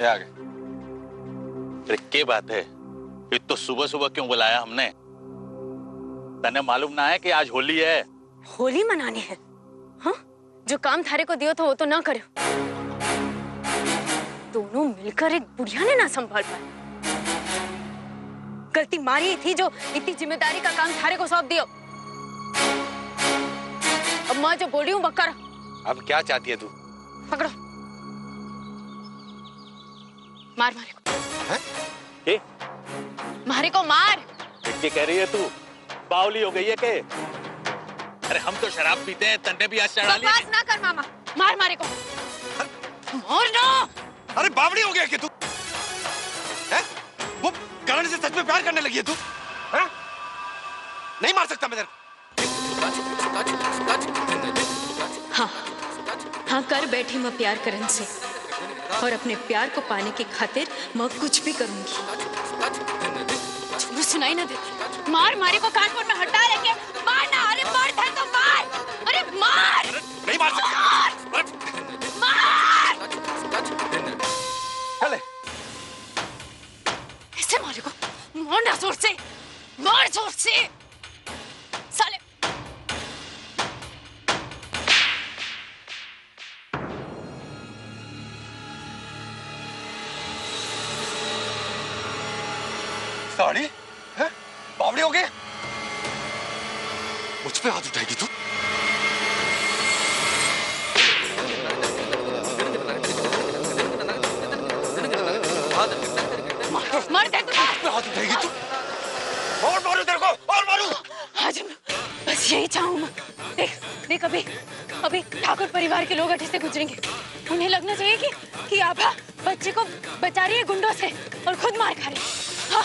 ये आ गए। अरे क्या बात है, ये तो सुबह सुबह क्यों बुलाया हमने? तने मालूम ना है कि आज होली है? होली मनानी है? हाँ, जो काम थारे को दियो था वो तो ना करो। दोनों मिलकर एक बुढ़िया ने ना संभाल पाए। गलती मारी थी जो इतनी जिम्मेदारी का काम थारे को सौंप दियो। अब मैं जो बोल रही हूँ बक्कर। अब क्या चाहती है तू? पकड़ो, मार मारे को। हैं? ये मारे को मार। क्या कह रही है तू? बावली हो गई है के? अरे हम तो शराब पीते हैं, तन्ने भी आज चढ़ा ली। बकवास ना कर मामा, मार मारे को। मार ना। अरे बावली हो गया कि तू? हैं? वो करण से सच में प्यार करने लगी है तू? हैं? नहीं मार सकता मैं तेरे। हाँ, हाँ कर बैठी मैं प्यार करन से, और अपने प्यार को पाने की खातिर मैं कुछ भी करूंगी। सुनाई ना दे, मार मारे को कानपुर में हटा लेके मार ना। अरे मार था तो मार। अरे मार। अरे नहीं मार सकता। मार। चले। कैसे मारे को? मार ना जोर से, मार जोर से साले। साड़ी? हैं? बावली हो गए? मुझ पे हाथ उठाएगी तू? मार दे तू। मुझ पे हाथ उठाएगी तू? और मारू तेरे को, और मारू। आज बस यही चाहूँ मैं। देख देख, अभी ठाकुर परिवार के लोग अठे से गुजरेंगे। उन्हें लगना चाहिए कि आभा बच्चे को बचा रही है गुंडों से और खुद मार खा रही। हाँ,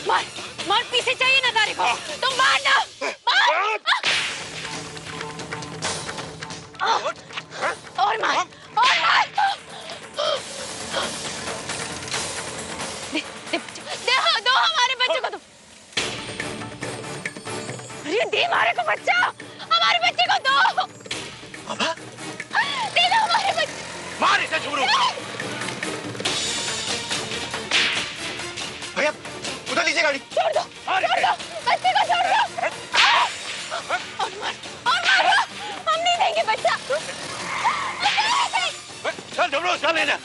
मार मार, पीछे चाहिए ना तारे को तो मार ना। मार। और मार, और मार। दो हमारे बच्चे को। तो अरे दे मारे को बच्चा, हमारे बच्चे को दो। अबा? दे दो हमारे बच्चे। मार इसे जुगनू। भैया उधर लीजिए गाड़ी। छोड़ दो, छोड़ दो, बच्चे को छोड़ दो। और मार, हम नहीं देंगे बच्चा। चल जुगनू, चल ले जा।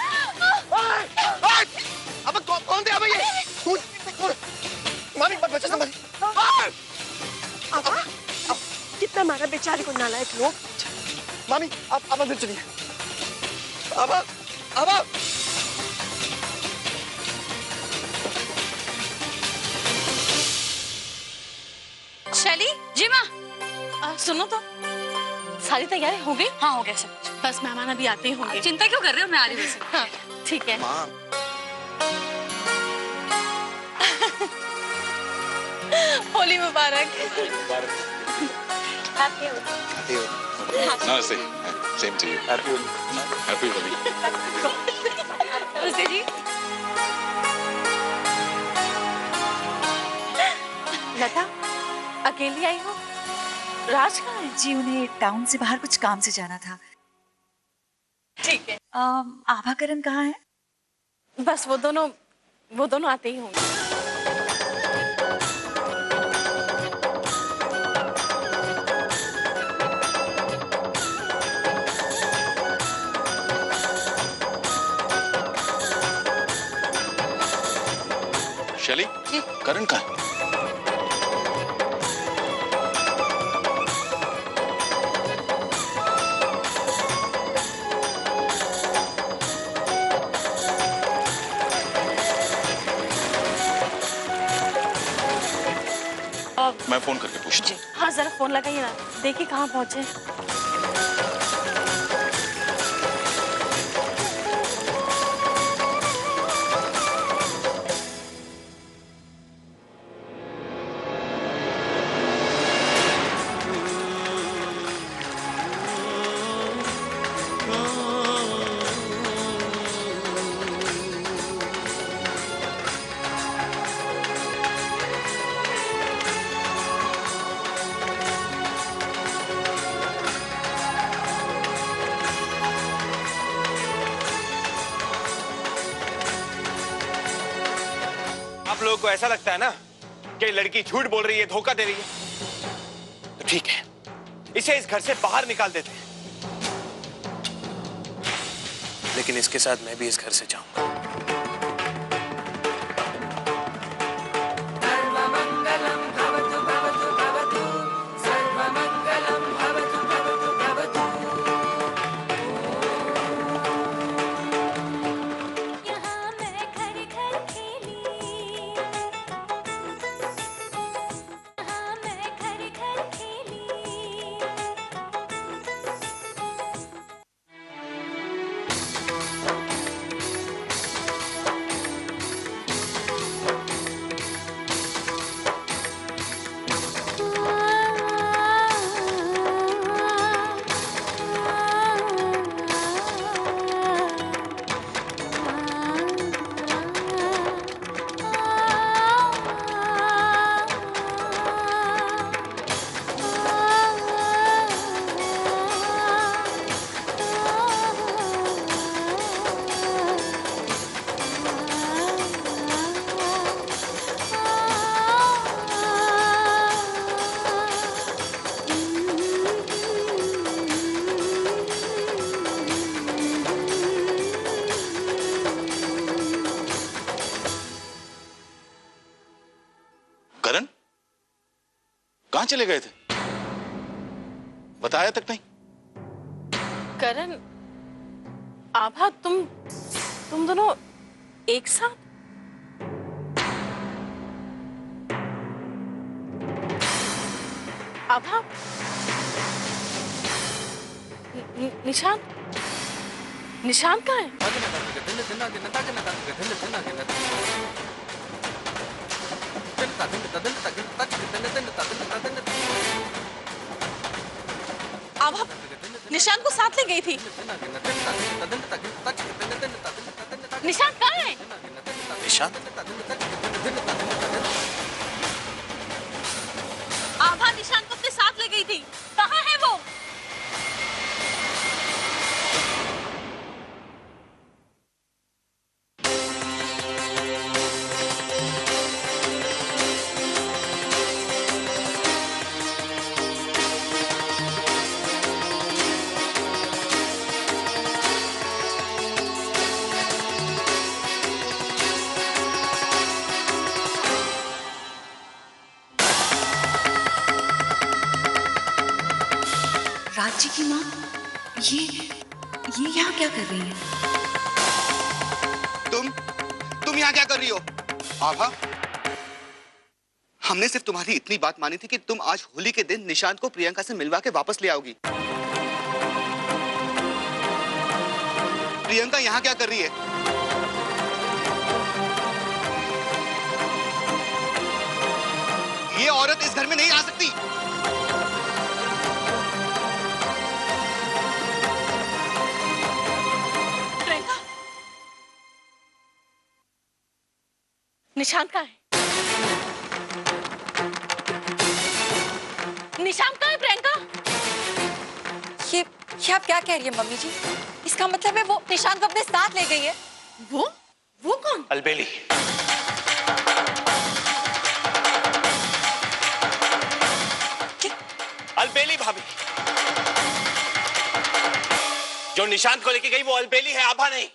अब कौन दे? अब ये मारी मत, बच्चा संभाली। कितना मारा बेचारे को नालायक लोग। मामी आप अंदर चलिए। अब शैली जी माँ, सुनो तो, सारी तैयारी हो गई? हाँ हो गया सब, बस मेहमान अभी आते ही होंगे। चिंता क्यों कर रहे हो, मैं आ रही हूँ। हाँ ठीक है। होली मुबारक। हैप्पी होली। नमस्ते। Same to you. Happy Holi. Happy Holi. नमस्ते जी। लता, अकेली आई हो? राज कहाँ है? जी उन्हें टाउन से बाहर कुछ काम से जाना था। ठीक है। आभाकरण कहाँ है? बस वो दोनों आते ही होंगे। शैली, करण कहाँ है? मैं फोन करके पूछता हूँ। हाँ जरा फोन लगाइए ना, देखिए कहाँ पहुँचे। लोगों को ऐसा लगता है ना कि लड़की झूठ बोल रही है, धोखा दे रही है, तो ठीक है, इसे इस घर से बाहर निकाल देते हैं। लेकिन इसके साथ मैं भी इस घर से जाऊंगा। करण कहां चले गए थे? बताया तक नहीं। करण, आभा, तुम दोनों एक साथ? आभा, निशांत, निशांत कहाँ है? आभा निशांत को साथ ले गई थी। निशांत कहाँ है? निशांत? आभा निशांत को अपने साथ ले गई थी, कहाँ है वो? राज जी की माँ ये यहाँ क्या कर रही है? तुम यहाँ क्या कर रही हो? आभा, हमने सिर्फ तुम्हारी इतनी बात मानी थी कि तुम आज होली के दिन निशांत को प्रियंका से मिलवा के वापस ले आओगी। प्रियंका यहाँ क्या कर रही है? ये औरत इस घर में नहीं आ सकती। निशांत कहाँ है? निशांत कहाँ है प्रियंका? ये आप क्या कह रही है मम्मी जी? इसका मतलब है वो निशांत को अपने साथ ले गई है। वो कौन? अलबेली। अलबेली भाभी, जो निशांत को लेके गई वो अलबेली है, आभा नहीं।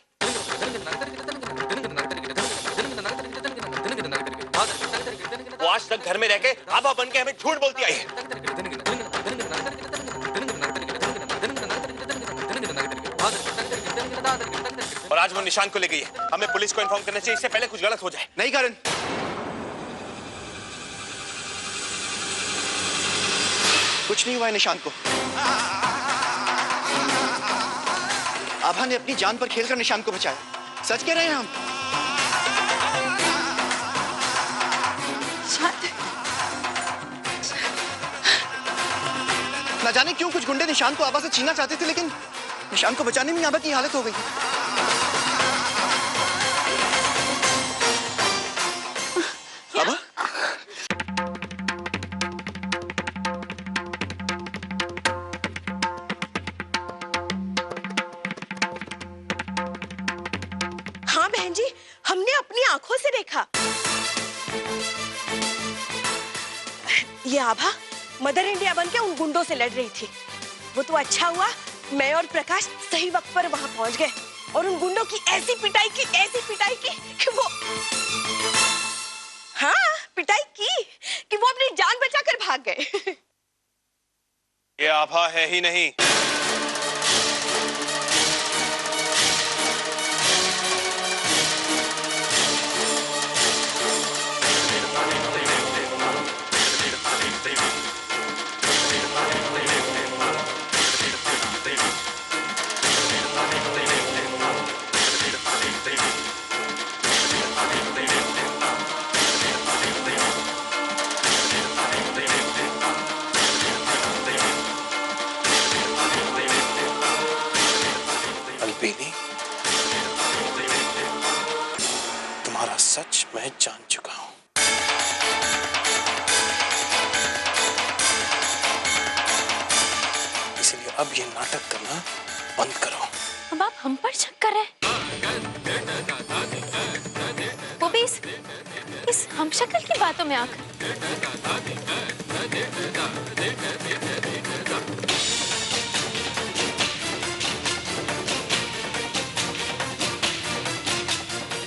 वो आज तक घर में रह के आभा बन के हमें झूठ बोलती आई है। और आज वो निशांत को ले गई है। हमें पुलिस को इन्फॉर्म करना चाहिए, इससे पहले कुछ गलत हो जाए। नहीं करण, कुछ नहीं हुआ है निशांत को। आभा ने अपनी जान पर खेलकर निशांत को बचाया। सच कह रहे हैं हम। ना जाने क्यों कुछ गुंडे निशांत को आभा से छीनना चाहते थे, लेकिन निशांत को बचाने में आभा की हालत हो गई। आभा, हाँ बहन जी, हमने अपनी आंखों से देखा। ये आभा मदर इंडिया बन के उन गुंडों से लड़ रही थी। वो तो अच्छा हुआ मैं और प्रकाश सही वक्त पर वहां पहुंच गए और उन गुंडों की ऐसी पिटाई की कि वो पिटाई की कि वो अपनी जान बचाकर भाग गए। ये आभा है ही नहीं। अलबेनी, तुम्हारा सच मैं जान चुका हूं। इसलिए अब ये नाटक करना बंद करो। अब आप हम पर शक कर रहे हैं? वो भी इस हमशक्ल की बातों में आकर।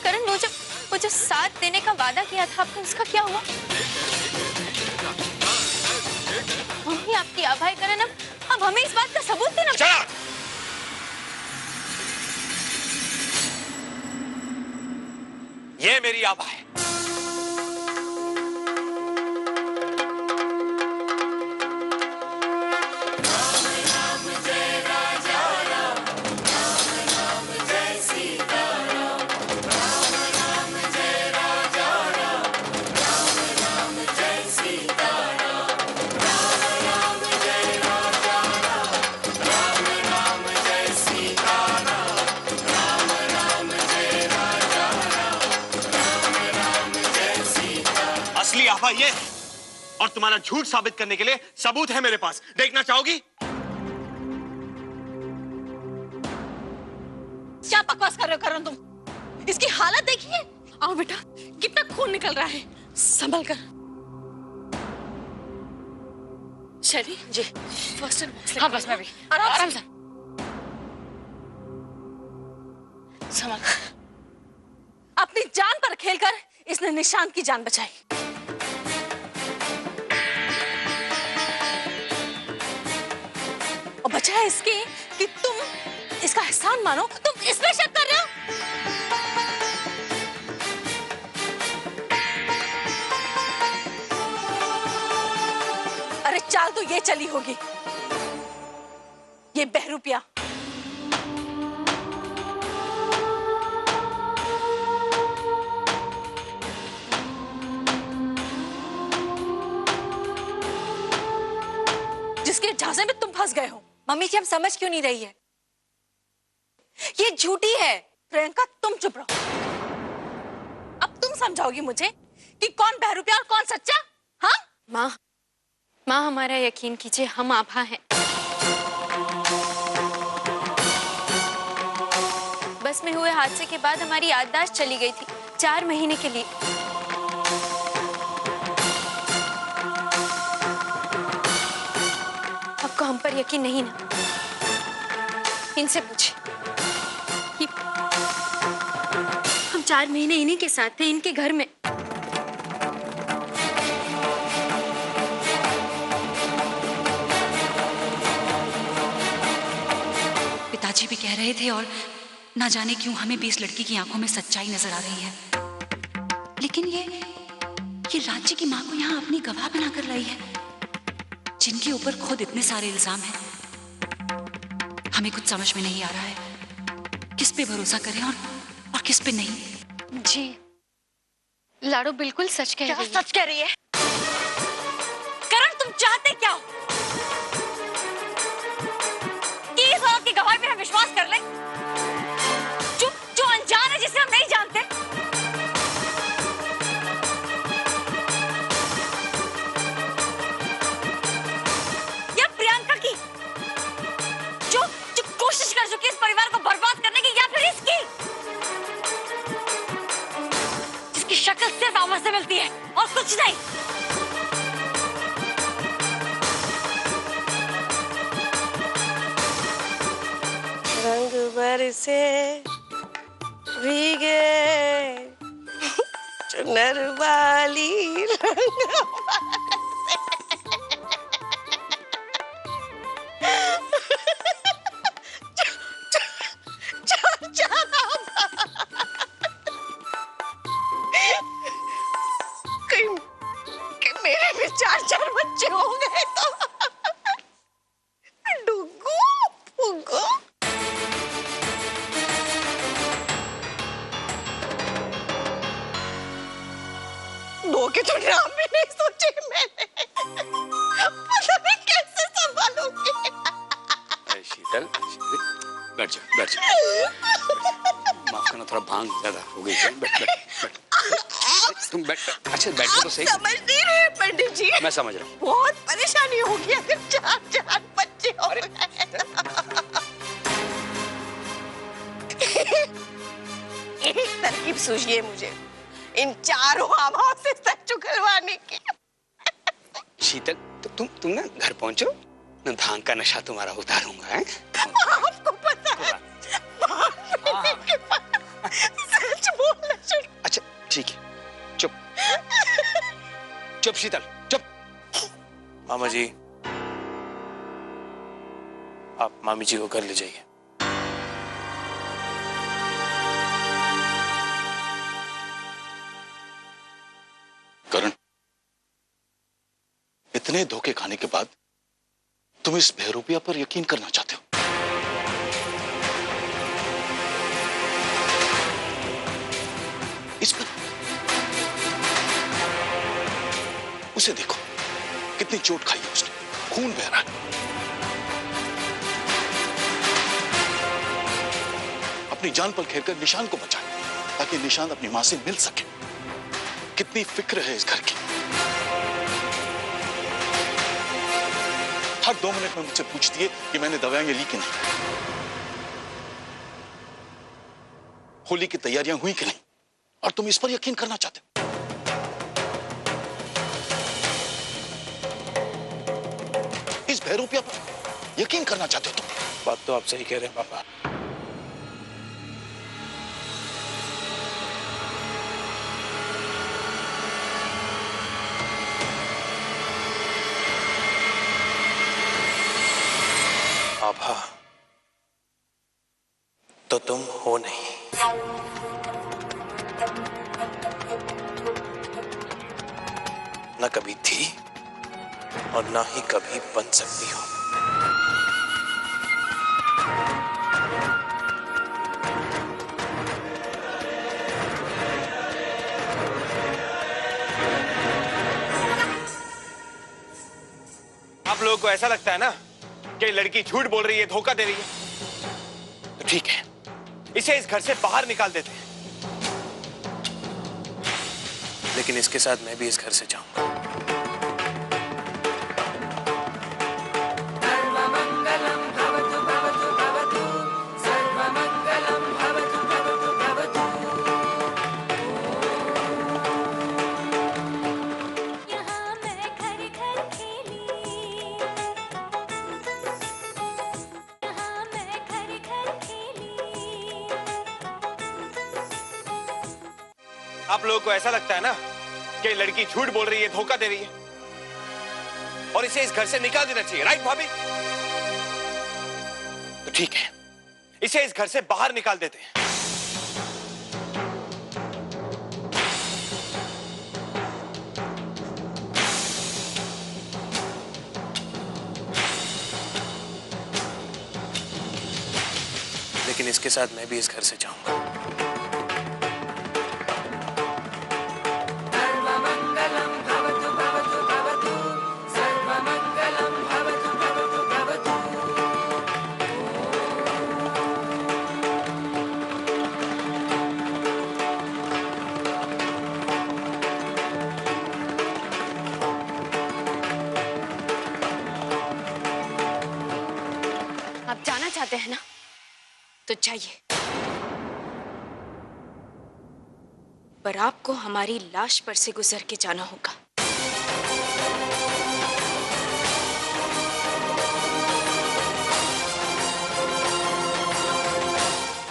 करण, वो जो साथ देने का वादा किया था आपने, उसका क्या हुआ? मम्मी आपकी आभाई करण, अब हमें इस बात का सबूत देना। चला! ये मेरी आभा है। असली आभा ये है और तुम्हारा झूठ साबित करने के लिए सबूत है मेरे पास। देखना चाहोगी? क्या बकवास कर रहे हो करण तुम? इसकी हालत देखिए। आओ बेटा, कितना खून निकल रहा है। संभल कर। शैली जी, फर्स्ट एड। हाँ बस मैं भी। आराम से। संभल। अपनी जान पर खेलकर इसने निशांत की जान बचाई। और बचाए इसकी कि तुम इसका एहसान मानो। तुम इसमें शक कर रहे हो? अरे चाल तो ये चली होगी, ये बहरूपिया। जिसके झांसे में तुम फंस गए हो। मम्मी जी, हम समझ क्यों नहीं रही है? ये झूठी है। प्रियंका तुम चुप रहो। अब तुम समझाओगी मुझे कि कौन बहरूपिया और कौन सच्चा? हाँ माँ हमारा यकीन कीजिए, हम आभा हैं। बस में हुए हादसे के बाद हमारी याददाश्त चली गई थी 4 महीने के लिए। आपको हम पर यकीन नहीं ना? इनसे पूछिए। हम 4 महीने इन्हीं के साथ थे, इनके घर में। पिताजी भी कह रहे थे और ना जाने क्यों हमें भी इस लड़की की आंखों में सच्चाई नजर आ रही है। लेकिन ये राज्य की माँ को यहाँ अपनी गवाह बनाकर लाई है, जिनके ऊपर खुद इतने सारे इल्जाम हैं। हमें कुछ समझ में नहीं आ रहा है, किस पे भरोसा करें और किस पे नहीं। जी, लाडो बिल्कुल सच कह रही है। सच कह रही है? करण, तुम चाहते क्या हो? कि इस औरत की गवाही पे हम विश्वास कर लें? जो अनजान है, जिसे हम नहीं जानते? या प्रियंका की, जो कोशिश कर चुकी है इस परिवार को बर्बाद करने की, या फिर इसकी, जिसकी शक्ल सिर्फ आवाज से मिलती है और कुछ नहीं। रंग बरसे भीगे चुनर वाली रंग कि मेरे भी चार चार बच्चे हो गए तो डुगू फुगू। दो के तो नाम भी नहीं सोचे मैंने, पता नहीं कैसे संभालूंगी। शीतल, बैठ जा, बैठ जा। माफ करना, थोड़ा भांग ज्यादा हो गई। बैठ बैठ बैठ। तुम बैठ। अच्छा बैठो तो सही। समझ नहीं रहे पंडित जी। मैं समझ रहा हूँ। बहुत परेशानी होगी अगर चार चार बच्चे हो गए। एक तरकीब सूझिए मुझे इन चारों आवाओं से सच चुकलवाने की। शीतल, तुम ना घर पहुंचो, मैं भांग का नशा तुम्हारा उतारूंगा। हैं? आपको पता है सच बोलना चाहिए। अच्छा ठीक है, चुप चुप शीतल, चुप। मामा जी, आप मामी जी को घर ले जाइए। करण, इतने धोखे खाने के बाद तुम इस बहरूपिया पर यकीन करना चाहते हो? इस पर उसे देखो, कितनी चोट खाई है उसने, खून बह रहा है। अपनी जान पर खेलकर निशान को बचाए ताकि निशान अपनी मां से मिल सके। कितनी फिक्र है इस घर की। हर 2 मिनट में मुझसे पूछती है कि मैंने दवाएं ली कि नहीं, होली की तैयारियां हुई कि नहीं, और तुम इस पर यकीन करना चाहते हो? इस बहरूपिया पर यकीन करना चाहते हो तुम? बात तो आप सही कह रहे हैं पापा। आभा तो तुम हो नहीं, न कभी थी और ना ही कभी बन सकती हो। आप लोगों को ऐसा लगता है ना कि लड़की झूठ बोल रही है, धोखा दे रही है, तो ठीक है, इसे इस घर से बाहर निकाल देते हैं। लेकिन इसके साथ मैं भी इस घर से जाऊंगा। आप लोगों को ऐसा लगता है ना कि लड़की झूठ बोल रही है, धोखा दे रही है, और इसे इस घर से निकाल देना चाहिए, राइट भाभी? तो ठीक है, इसे इस घर से बाहर निकाल देते हैं। लेकिन इसके साथ मैं भी इस घर से जाऊंगा। आप जाना चाहते हैं ना, तो जाइए। पर आपको हमारी लाश पर से गुजर के जाना होगा।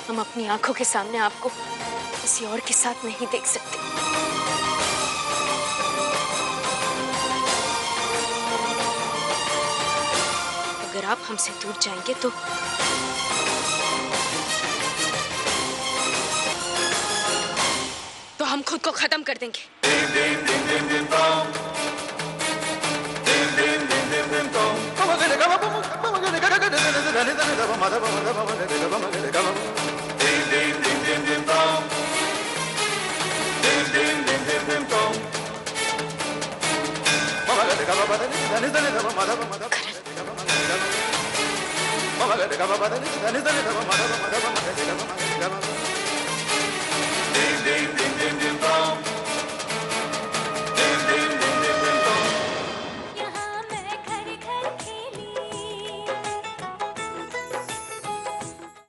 हम अपनी आंखों के सामने आपको किसी और के साथ नहीं देख सकते। अगर आप हमसे दूर जाएंगे तो हम खुद को खत्म कर देंगे।